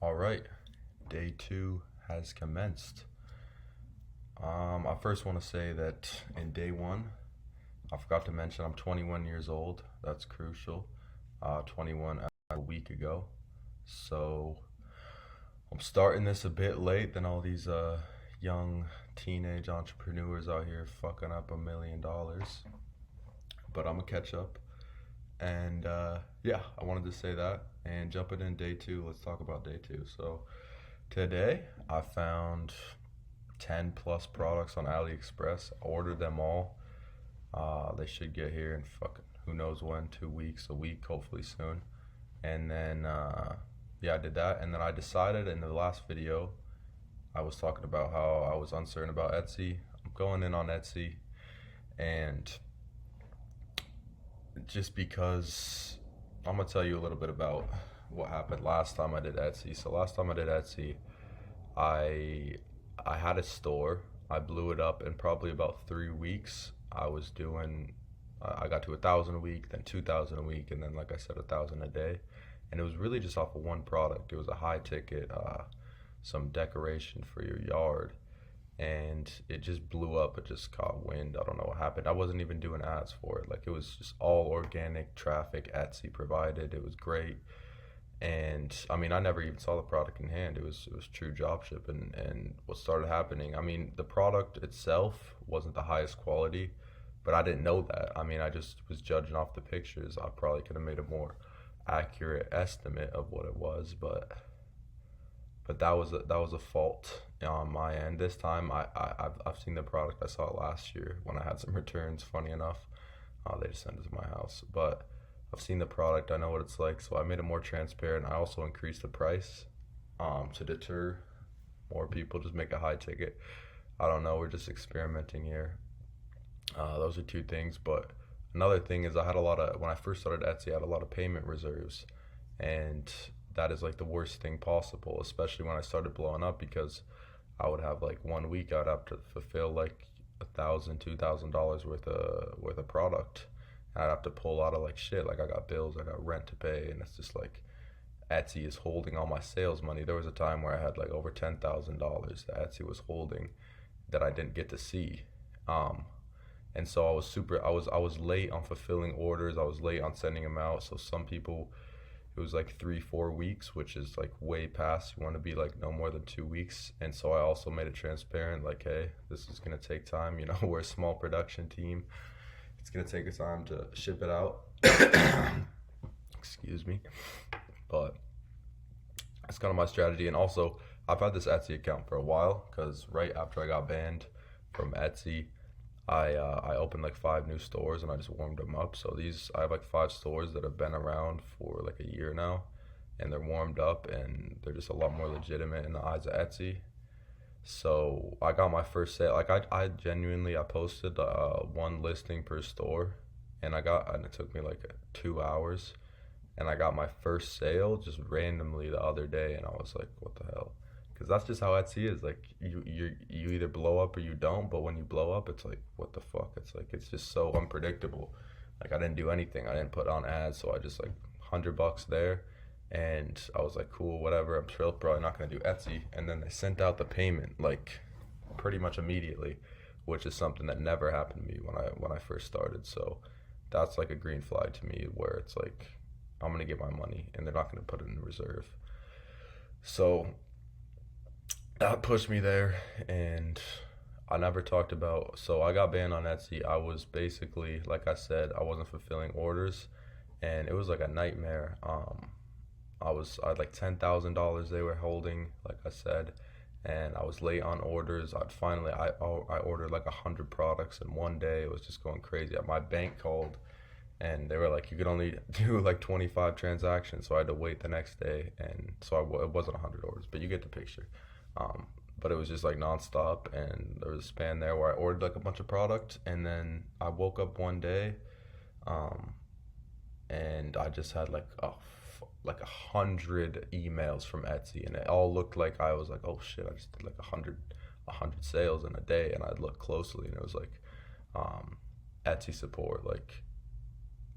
All right, day two has commenced. I first want to say that in day one, I forgot to mention I'm 21 years old. That's crucial. 21 a week ago. So I'm starting this a bit late than all these young teenage entrepreneurs out here fucking up $1 million. But I'm gonna catch up. And yeah, I wanted to say that. And jumping in day two, let's talk about day two. So today I found 10 plus products on AliExpress. I ordered them all. They should get here in fucking who knows when, 2 weeks, a week, hopefully soon. And then, yeah, I did that. And then I decided in the last video, I was talking about how I was uncertain about Etsy. I'm going in on Etsy, and just because I'm gonna tell you a little bit about what happened last time I did Etsy. So last time I did Etsy, I I had a store. I blew it up in probably about 3 weeks. I was doing I got to 1,000 a week, then 2,000 a week, and then like I said, 1,000 a day. And it was really just off of one product. It was a high ticket, some decoration for your yard, and it just blew up. It just caught wind. I don't know what happened. I wasn't even doing ads for it. Like it was just all organic traffic Etsy provided. It was great. And I mean, I never even saw the product in hand. It was true dropship. And what started happening, I mean, the product itself wasn't the highest quality, but I didn't know that. I mean, I just was judging off the pictures. I probably could have made a more accurate estimate of what it was, but that was a fault on my end. This time, I've seen the product. I saw it last year when I had some returns. Funny enough, they just sent it to my house. But I've seen the product. I know what it's like. So I made it more transparent. I also increased the price, to deter more people. Just make a high ticket. I don't know. We're just experimenting here. Those are two things. But another thing is I had a lot of when I first started Etsy, I had a lot of payment reserves, and that is like the worst thing possible, especially when I started blowing up, because I would have like 1 week I'd have to fulfill like $1,000, $2,000 worth of product. And I'd have to pull out of like shit. Like I got bills, I got rent to pay, and it's just like Etsy is holding all my sales money. There was a time where I had like over $10,000 that Etsy was holding that I didn't get to see. Um, and so I was late on fulfilling orders. I was late on sending them out. So some people, it was like 3 4 weeks, which is like way past. You want to be like no more than 2 weeks. And so I also made it transparent, like, hey, this is gonna take time. We're a small production team. It's gonna take us time to ship it out. Excuse me. But that's kind of my strategy. And also, I've had this Etsy account for a while because right after I got banned from Etsy, I opened like 5 new stores and I just warmed them up. So I have like 5 stores that have been around for like a year now, and they're warmed up and they're just a lot more legitimate in the eyes of Etsy. So I got my first sale. Like I genuinely I posted one listing per store, and it took me like 2 hours, and I got my first sale just randomly the other day, and I was like, what the hell? Because that's just how Etsy is. Like you either blow up or you don't. But when you blow up, it's like what the fuck? It's like it's just so unpredictable. Like I didn't do anything. I didn't put on ads, so I just like $100 there, and I was like, cool, whatever. I'm still probably not gonna do Etsy. And then they sent out the payment like pretty much immediately, which is something that never happened to me when I first started. So that's like a green flag to me, where it's like I'm gonna get my money, and they're not gonna put it in reserve. So that pushed me there, and I never talked about. So I got banned on Etsy. I was basically, like I said, I wasn't fulfilling orders, and it was like a nightmare. I had like $10,000 they were holding, like I said, and I was late on orders. I ordered like 100 products in one day. It was just going crazy. My bank called, and they were like, you could only do like 25 transactions, so I had to wait the next day, and so it wasn't 100 orders, but you get the picture. Um, but it was just like nonstop, and there was a span there where I ordered like a bunch of product, and then I woke up one day, um, and I just had like 100 emails from Etsy, and it all looked like I was like, oh shit, I just did like a hundred sales in a day, and I'd look closely, and it was like, um, Etsy support, like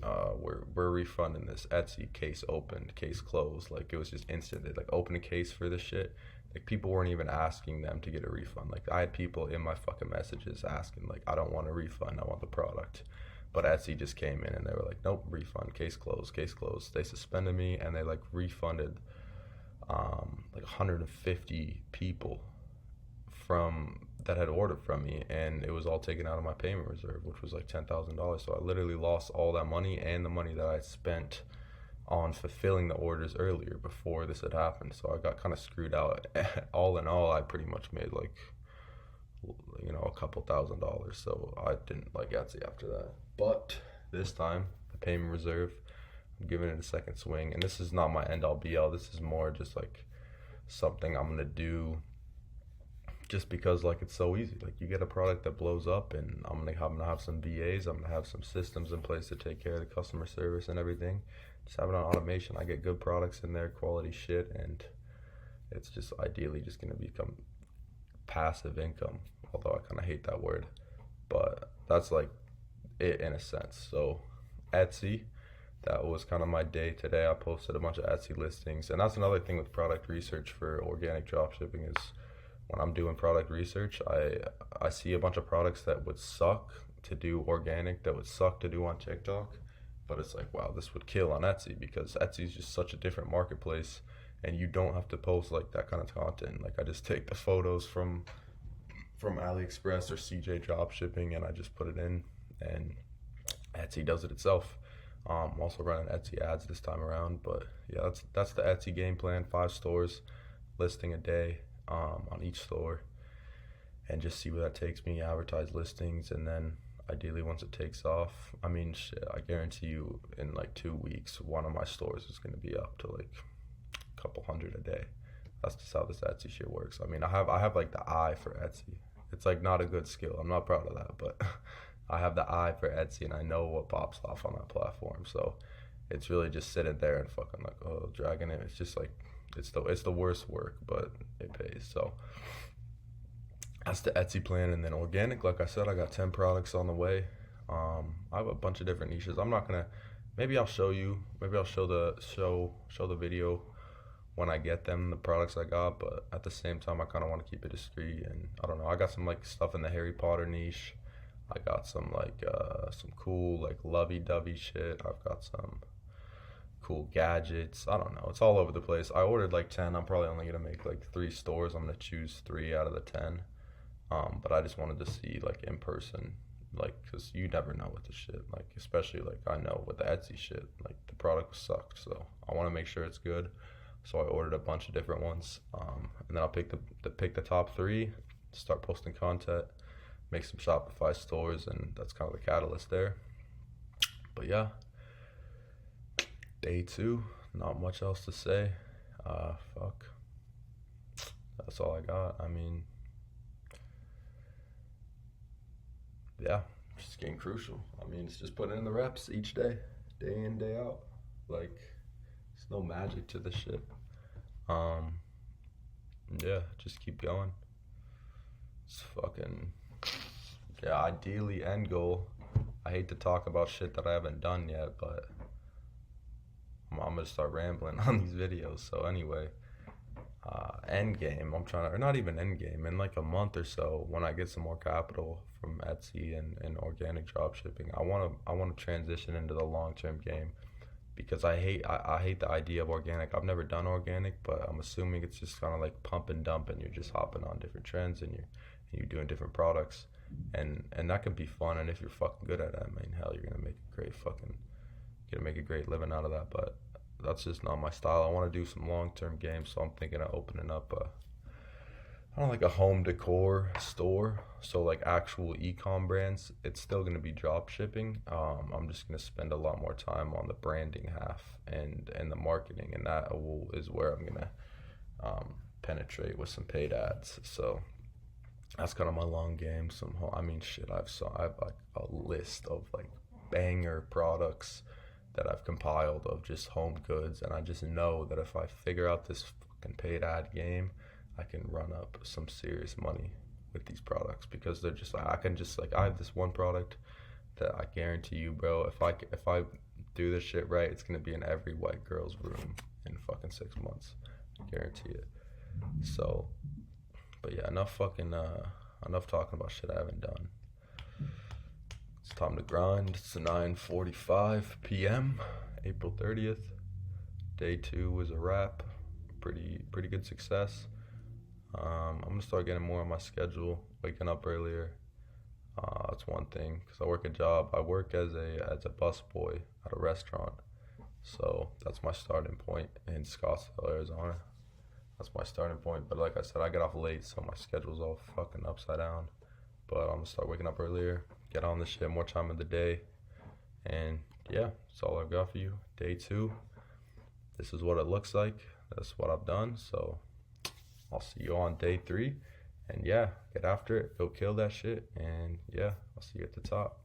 we're refunding this. Etsy, case opened, case closed. Like, it was just instant. They like open a case for this shit. Like, people weren't even asking them to get a refund. Like, I had people in my fucking messages asking, like, I don't want a refund, I want the product. But Etsy just came in and they were like, nope, refund, case closed, case closed. They suspended me and they like refunded like 150 people from that had ordered from me, and it was all taken out of my payment reserve, which was like $10,000. So I literally lost all that money and the money that I spent on fulfilling the orders earlier before this had happened. So I got kind of screwed out. All in all, I pretty much made like, a couple $1,000. So I didn't like Etsy after that. But this time, the payment reserve, I'm giving it a second swing. And this is not my end all be all. This is more just like something I'm gonna do just because like it's so easy. Like, you get a product that blows up, and I'm gonna have some VAs. I'm gonna have some systems in place to take care of the customer service and everything. Just have it on automation. I get good products in there, quality shit, and it's just ideally just gonna become passive income. Although I kind of hate that word, but that's like it in a sense. So Etsy, that was kind of my day today. I posted a bunch of Etsy listings, and that's another thing with product research for organic dropshipping is when I'm doing product research, I see a bunch of products that would suck to do organic, that would suck to do on TikTok, but it's like, wow, this would kill on Etsy because Etsy is just such a different marketplace, and you don't have to post like that kind of content. Like, I just take the photos from AliExpress or CJ Dropshipping and I just put it in, and Etsy does it itself. I'm also running Etsy ads this time around, but yeah, that's the Etsy game plan. 5 stores, listing a day on each store, and just see where that takes me. Advertise listings, and then ideally once it takes off, I mean, shit, I guarantee you in like 2 weeks, one of my stores is going to be up to like a couple hundred a day. That's just how this Etsy shit works. I mean, I have like the eye for Etsy. It's like not a good skill. I'm not proud of that, but I have the eye for Etsy, and I know what pops off on that platform. So it's really just sitting there and fucking like, oh, dragging it. It's just like it's the worst work, but it pays. So that's the Etsy plan. And then organic, like I said, I got 10 products on the way. I have a bunch of different niches. I'm not gonna. Maybe I'll show you. Maybe I'll show the video when I get them, the products I got. But at the same time, I kind of want to keep it discreet. And I don't know. I got some like stuff in the Harry Potter niche. I got some like some cool like lovey-dovey shit. I've got some cool gadgets. I don't know. It's all over the place. I ordered like 10. I'm probably only gonna make like 3 stores. I'm gonna choose 3 out of the 10. But I just wanted to see like in person, like, cause you never know with the shit. Like, especially like I know with the Etsy shit, like the product sucked. So I want to make sure it's good. So I ordered a bunch of different ones. And then I'll pick the top 3, start posting content, make some Shopify stores, and that's kind of the catalyst there. But yeah, day 2, not much else to say. Fuck. That's all I got. I mean, yeah, just getting crucial. I mean, it's just putting in the reps each day in, day out. Like, there's no magic to this shit. Yeah, just keep going. It's fucking, yeah, ideally end goal. I hate to talk about shit that I haven't done yet, but I'm gonna start rambling on these videos. So anyway, end game, I'm trying to, or not even end game, in like a month or so, when I get some more capital from Etsy and organic dropshipping, I want to transition into the long-term game, because I hate the idea of organic. I've never done organic, but I'm assuming it's just kind of like pump and dump, and you're just hopping on different trends, and you're doing different products, and that can be fun. And if you're fucking good at it, I mean, hell, you're gonna make a great living out of that. But that's just not my style. I want to do some long-term games, so I'm thinking of opening up I don't like a home decor store, so like actual e-com brands. It's still going to be drop shipping. I'm just going to spend a lot more time on the branding half and the marketing, and is where I'm going to penetrate with some paid ads. So that's kind of my long game. I mean, shit, I've like a list of like banger products that I've compiled of just home goods, and I just know that if I figure out this fucking paid ad game, I can run up some serious money with these products, because they're just like, I have this one product that I guarantee you, bro, if I do this shit right, it's gonna be in every white girl's room in fucking 6 months. I guarantee it. So, but yeah, enough talking about shit I haven't done. It's time to grind. It's 9:45 p.m. April 30th. Day 2 was a wrap. Pretty good success. I'm gonna start getting more on my schedule, waking up earlier. That's one thing, because I work a job. I work as a busboy at a restaurant, so that's my starting point in Scottsdale, Arizona. That's my starting point. But like I said, I get off late, so my schedule's all fucking upside down. But I'm gonna start waking up earlier, get on this shit more time of the day, and yeah, that's all I've got for you. Day 2. This is what it looks like. That's what I've done. So I'll see you on day 3. And yeah, get after it. Go kill that shit. And yeah, I'll see you at the top.